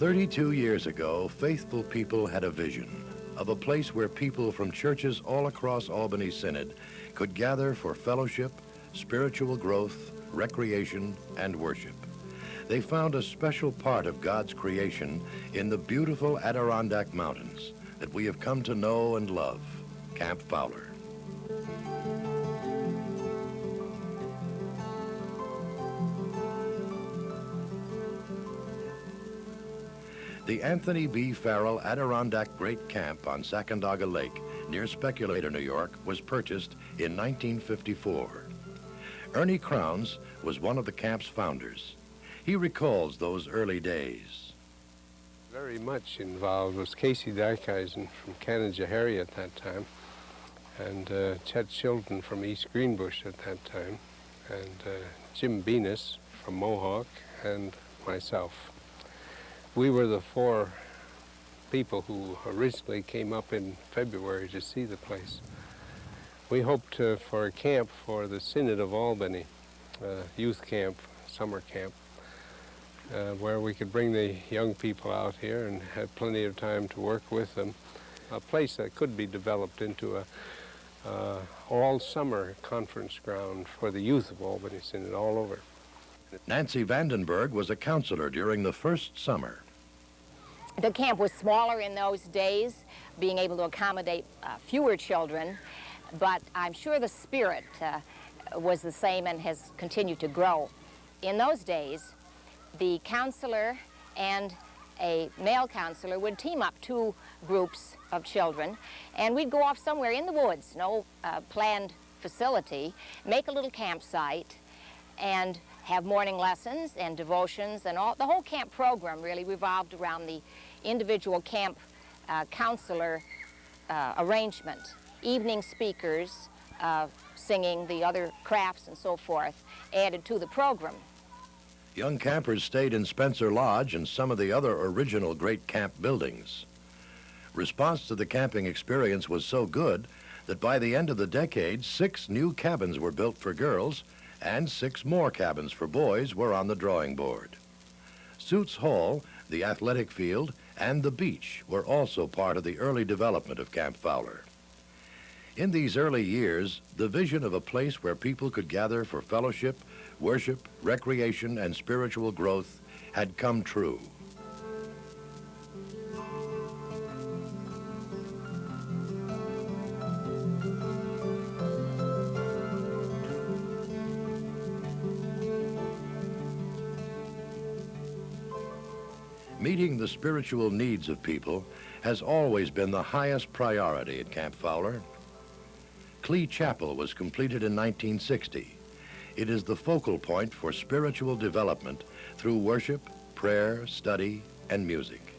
32 years ago, faithful people had a vision of a place where people from churches all across Albany Synod could gather for fellowship, spiritual growth, recreation, and worship. They found a special part of God's creation in the beautiful Adirondack Mountains that we have come to know and love, Camp Fowler. The Anthony B. Farrell Adirondack Great Camp on Sacandaga Lake near Speculator, New York, was purchased in 1954. Ernie Crowns was one of the camp's founders. He recalls those early days. Very much involved was Casey Dykeisen from Canajoharie at that time, and Chet Chilton from East Greenbush at that time, and Jim Venus from Mohawk, and myself. We were the four people who originally came up in February to see the place. We hoped for a camp for the Synod of Albany, youth camp, summer camp, where we could bring the young people out here and have plenty of time to work with them. A place that could be developed into a all-summer conference ground for the youth of Albany Synod all over. Nancy Vandenberg was a counselor during the first summer. The camp was smaller in those days, being able to accommodate fewer children, but I'm sure the spirit was the same and has continued to grow. In those days, the counselor and a male counselor would team up two groups of children, and we'd go off somewhere in the woods, no planned facility, make a little campsite, and have morning lessons and devotions, and all. The whole camp program really revolved around the individual camp counselor arrangement. Evening speakers, singing, the other crafts and so forth, added to the program. Young campers stayed in Spencer Lodge and some of the other original great camp buildings. Response to the camping experience was so good that by the end of the decade, 6 new cabins were built for girls and 6 more cabins for boys were on the drawing board. Suits Hall, the athletic field, and the beach were also part of the early development of Camp Fowler. In these early years, the vision of a place where people could gather for fellowship, worship, recreation, and spiritual growth had come true. Meeting the spiritual needs of people has always been the highest priority at Camp Fowler. Clee Chapel was completed in 1960. It is the focal point for spiritual development through worship, prayer, study, and music.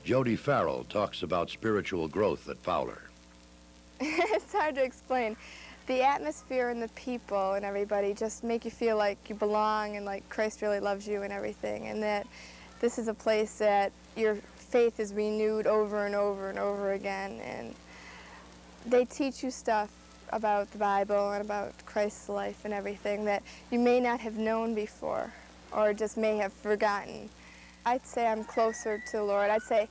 Jody Farrell talks about spiritual growth at Fowler. It's hard to explain. The atmosphere and the people and everybody just make you feel like you belong and like Christ really loves you and everything, and that this is a place that your faith is renewed over and over and over again, and they teach you stuff about the Bible and about Christ's life and everything that you may not have known before or just may have forgotten. I'd say I'm closer to the Lord. I'd say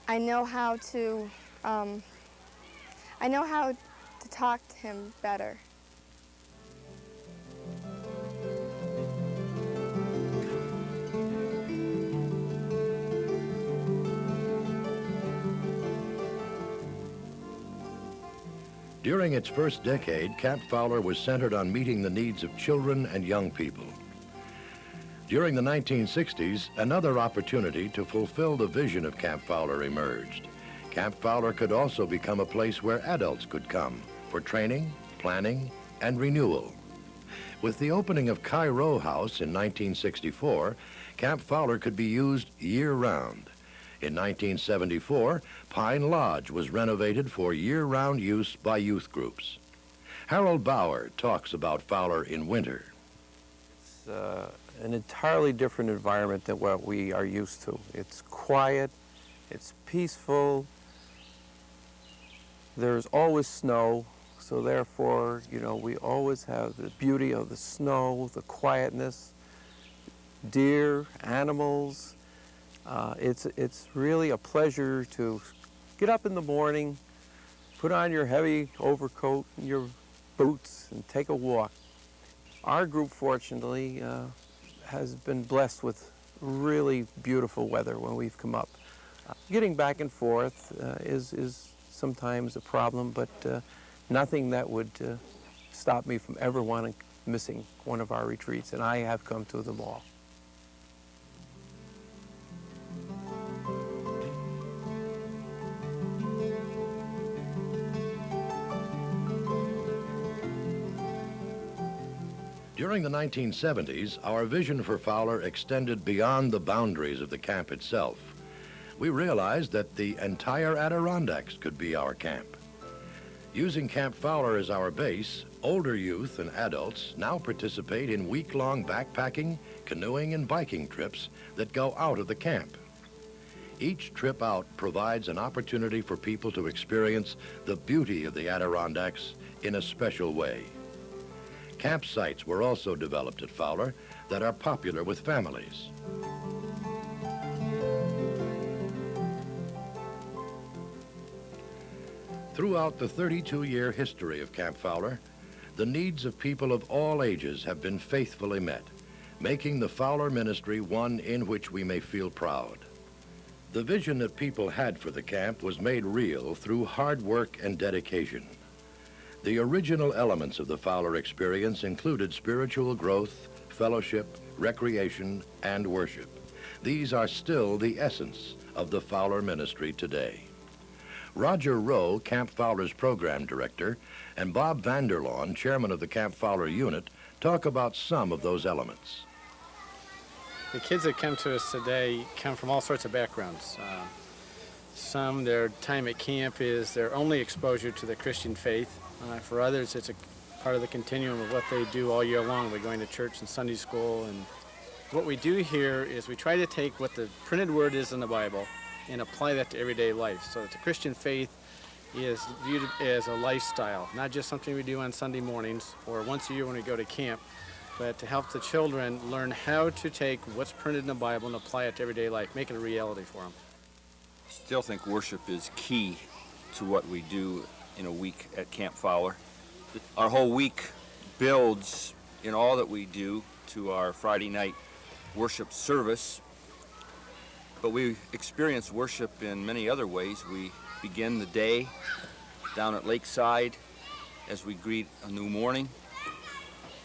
I know how to talk to Him better. During its first decade, Camp Fowler was centered on meeting the needs of children and young people. During the 1960s, another opportunity to fulfill the vision of Camp Fowler emerged. Camp Fowler could also become a place where adults could come for training, planning, and renewal. With the opening of Roe House in 1964, Camp Fowler could be used year-round. In 1974, Pine Lodge was renovated for year-round use by youth groups. Harold Bauer talks about Fowler in winter. It's an entirely different environment than what we are used to. It's quiet, it's peaceful, there's always snow, so therefore, you know, we always have the beauty of the snow, the quietness, deer, animals, It's really a pleasure to get up in the morning, put on your heavy overcoat and your boots and take a walk. Our group, fortunately, has been blessed with really beautiful weather when we've come up. Getting back and forth is sometimes a problem, but nothing that would stop me from ever missing one of our retreats, and I have come to them all. During the 1970s, our vision for Fowler extended beyond the boundaries of the camp itself. We realized that the entire Adirondacks could be our camp. Using Camp Fowler as our base, older youth and adults now participate in week-long backpacking, canoeing, and biking trips that go out of the camp. Each trip out provides an opportunity for people to experience the beauty of the Adirondacks in a special way. Campsites were also developed at Fowler that are popular with families. Throughout the 32-year history of Camp Fowler, the needs of people of all ages have been faithfully met, making the Fowler ministry one in which we may feel proud. The vision that people had for the camp was made real through hard work and dedication. The original elements of the Fowler experience included spiritual growth, fellowship, recreation, and worship. These are still the essence of the Fowler ministry today. Roger Roe, Camp Fowler's program director, and Bob Vanderlawn, chairman of the Camp Fowler unit, talk about some of those elements. The kids that come to us today come from all sorts of backgrounds. Some, their time at camp is their only exposure to the Christian faith. For others, it's a part of the continuum of what they do all year long. We're going to church and Sunday school. And what we do here is we try to take what the printed word is in the Bible and apply that to everyday life, so that the Christian faith is viewed as a lifestyle, not just something we do on Sunday mornings or once a year when we go to camp, but to help the children learn how to take what's printed in the Bible and apply it to everyday life, make it a reality for them. I still think worship is key to what we do in a week at Camp Fowler. Our whole week builds in all that we do to our Friday night worship service, but we experience worship in many other ways. We begin the day down at Lakeside as we greet a new morning.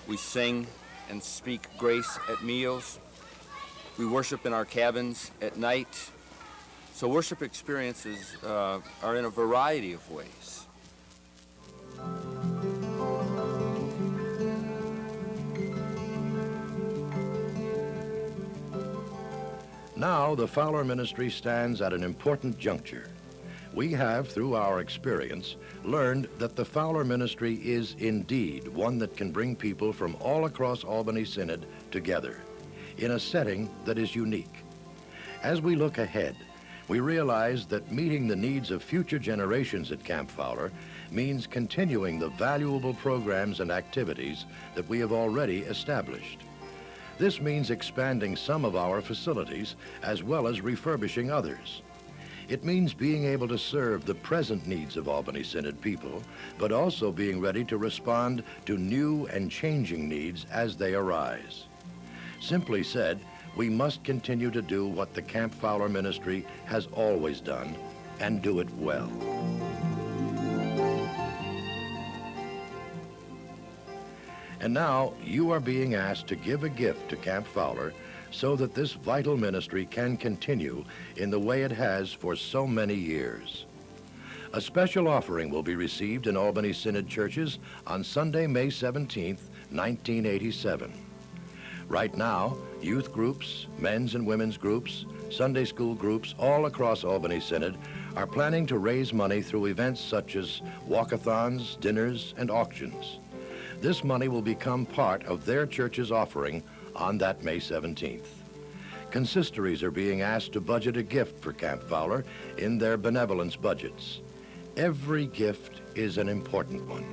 We sing and speak grace at meals. We worship in our cabins at night. So worship experiences are in a variety of ways. Now, the Fowler ministry stands at an important juncture. We have, through our experience, learned that the Fowler ministry is indeed one that can bring people from all across Albany Synod together in a setting that is unique. As we look ahead, we realize that meeting the needs of future generations at Camp Fowler means continuing the valuable programs and activities that we have already established. This means expanding some of our facilities as well as refurbishing others. It means being able to serve the present needs of Albany Synod people, but also being ready to respond to new and changing needs as they arise. Simply said, we must continue to do what the Camp Fowler ministry has always done, and do it well. And now, you are being asked to give a gift to Camp Fowler so that this vital ministry can continue in the way it has for so many years. A special offering will be received in Albany Synod churches on Sunday, May 17th, 1987. Right now, youth groups, men's and women's groups, Sunday school groups all across Albany Synod are planning to raise money through events such as walkathons, dinners, and auctions. This money will become part of their church's offering on that May 17th. Consistories are being asked to budget a gift for Camp Fowler in their benevolence budgets. Every gift is an important one.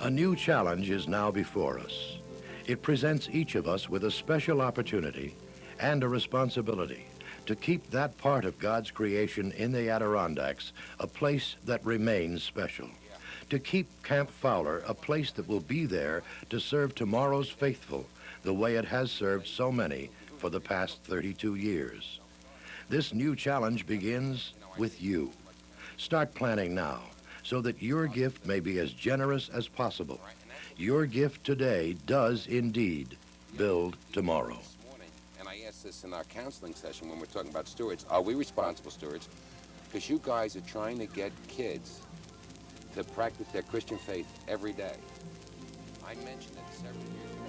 A new challenge is now before us. It presents each of us with a special opportunity and a responsibility to keep that part of God's creation in the Adirondacks a place that remains special. To keep Camp Fowler a place that will be there to serve tomorrow's faithful the way it has served so many for the past 32 years. This new challenge begins with you. Start planning now so that your gift may be as generous as possible. Your gift today does indeed build tomorrow. And I asked this in our counseling session when we're talking about stewards. Are we responsible stewards? Because you guys are trying to get kids to practice their Christian faith every day. I mentioned it several years ago.